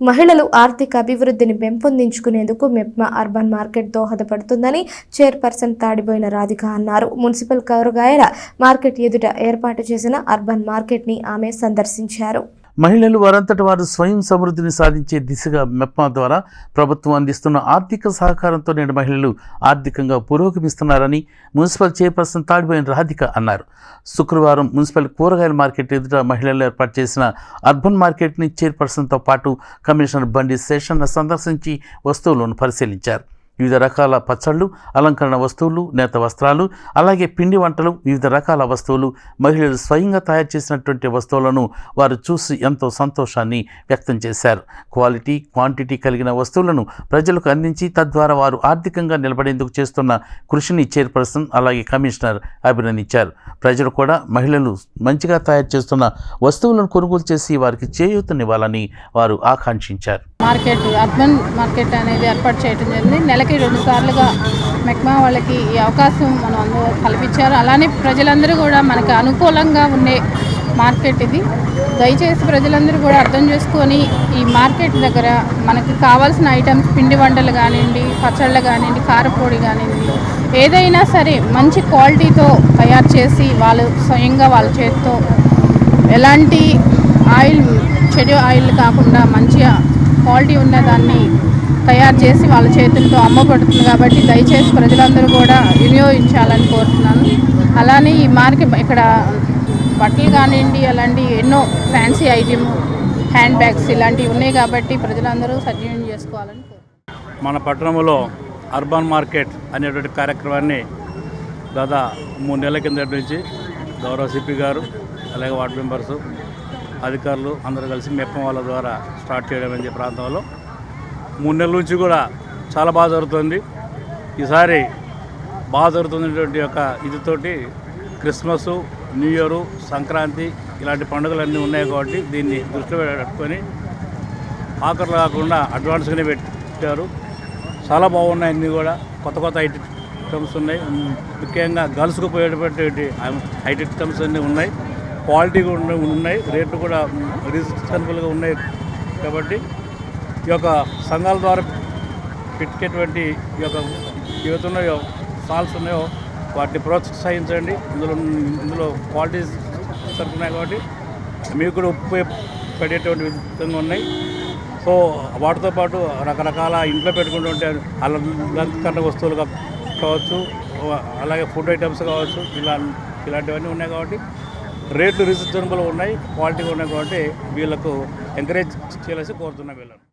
మహిళలు ఆర్థిక అభివృద్ధిని పెంపొందించుకునేందుకు మెప్మా అర్బన్ మార్కెట్ దోహదపడుతుందని చైర్పర్సన్ తాడిబోయిన రాధిక అన్నారు. మున్సిపల్ కూరగాయల మార్కెట్ ఎదుట ఏర్పాటు చేసిన అర్బన్ మార్కెట్ ని ఆమె సందర్శించారు. మహిళలు వారంతట వారు స్వయం సమృద్ధిని సాధించే దిశగా మెప్మా ద్వారా ప్రభుత్వం అందిస్తున్న ఆర్థిక సహకారంతో నేడు మహిళలు ఆర్థికంగా పురోగమిస్తున్నారని మున్సిపల్ చైర్పర్సన్ తాడిబోయిన రాధిక అన్నారు. శుక్రవారం మున్సిపల్ కూరగాయల మార్కెట్ ఎదుట మహిళలు ఏర్పాటు చేసిన అర్బన్ మార్కెట్ని చైర్పర్సన్తో పాటు కమిషనర్ బండి శేషన్న సందర్శించి వస్తువులను పరిశీలించారు. వివిధ రకాల పచ్చళ్ళు, అలంకరణ వస్తువులు, నేత వస్త్రాలు, అలాగే పిండి వంటలు, వివిధ రకాల వస్తువులు, మహిళలు స్వయంగా తయారు చేసినటువంటి వస్తువులను వారు చూసి ఎంతో సంతోషాన్ని వ్యక్తం చేశారు. క్వాలిటీ, క్వాంటిటీ కలిగిన వస్తువులను ప్రజలకు అందించి తద్వారా వారు ఆర్థికంగా నిలబడేందుకు చేస్తున్న కృషిని చైర్పర్సన్ అలాగే కమిషనర్ అభినందించారు. ప్రజలు కూడా మహిళలు మంచిగా తయారు చేస్తున్న వస్తువులను కొనుగోలు చేసి వారికి చేయూతనివ్వాలని వారు ఆకాంక్షించారు. అర్బన్ మార్కెట్ అనేది ఏర్పాటు చేయడం జరిగింది. నెలకి 2 సార్లుగా మెప్మా వాళ్ళకి ఈ అవకాశం మనం అందరూ కల్పించారు. అలానే ప్రజలందరూ కూడా మనకు అనుకూలంగా ఉండే మార్కెట్ ఇది. దయచేసి ప్రజలందరూ కూడా అర్థం చేసుకొని ఈ మార్కెట్ దగ్గర మనకి కావాల్సిన ఐటమ్స్, పిండి వంటలు కానివ్వండి, పచ్చళ్ళు కానివ్వండి, కారపొడి కానివ్వండి, ఏదైనా సరే మంచి క్వాలిటీతో తయారు చేసి వాళ్ళు స్వయంగా వాళ్ళ చేతితో ఎలాంటి చెడు ఆయిల్ కాకుండా మంచిగా క్వాలిటీ ఉన్నదాన్ని తయారు చేసి వాళ్ళ చేతులతో అమ్మబడుతుంది. కాబట్టి దయచేసి ప్రజలందరూ కూడా వినియోగించాలని కోరుతున్నాను. అలానే ఈ మార్కెట్ ఇక్కడ బట్టలు కానివ్వండి, అలాంటి ఎన్నో ఫ్యాన్సీ ఐటమ్, హ్యాండ్ బ్యాగ్స్ ఇలాంటివి ఉన్నాయి కాబట్టి ప్రజలందరూ సద్వినియోగం చేసుకోవాలని కోరుతున్నాను. మన పట్టణంలో అర్బన్ మార్కెట్ అనేటువంటి కార్యక్రమాన్ని దాదాపు 3 నెలల కింద నుంచి గౌరవ సిపి గారు అలాగే వార్డు మెంబర్స్, అధికారులు అందరూ కలిసి మెప్మా వాళ్ళ ద్వారా స్టార్ట్ చేయడం అనే ప్రాంతంలో 3 నెలల నుంచి కూడా చాలా బాగా జరుగుతుంది. ఈసారి బాగా జరుగుతున్నటువంటి యొక్క ఇదితోటి క్రిస్మస్, న్యూ ఇయర్, సంక్రాంతి ఇలాంటి పండుగలన్నీ ఉన్నాయి కాబట్టి దీన్ని దృష్టిలో పెట్టుకొని ఆఖర్లు కాకుండా అడ్వాన్స్గానే పెట్టారు. చాలా బాగున్నాయి. అన్నీ కూడా కొత్త కొత్త ఐటమ్స్ ఉన్నాయి. ముఖ్యంగా గర్ల్స్కు పోయేటువంటి ఐటమ్స్ అన్నీ ఉన్నాయి. క్వాలిటీ కూడా ఉన్నాయి. రేట్లు కూడా రీజనబుల్గా ఉన్నాయి. కాబట్టి ఈ యొక్క సంఘాల ద్వారా పెట్టేటువంటి ఈ యొక్క ఏవైతున్నాయో స్టాల్స్ ఉన్నాయో వాటిని ప్రోత్సహించండి. ఇందులో క్వాలిటీస్ సరుకున్నాయి కాబట్టి మీకు కూడా ఉపయోగపడేటువంటి విధంగా ఉన్నాయి. సో వాటితో పాటు రకరకాల ఇంట్లో పెట్టుకుంటుంటే అలంకరణ వస్తువులు కావచ్చు, అలాగే ఫుడ్ ఐటమ్స్ కావచ్చు, ఇలాంటివన్నీ ఉన్నాయి. కాబట్టి రేట్లు రీజనబుల్గా ఉన్నాయి, క్వాలిటీగా ఉన్నాయి. కాబట్టి వీళ్ళకు ఎంకరేజ్ చేయాల్సి కోరుతున్నాం వీళ్ళని.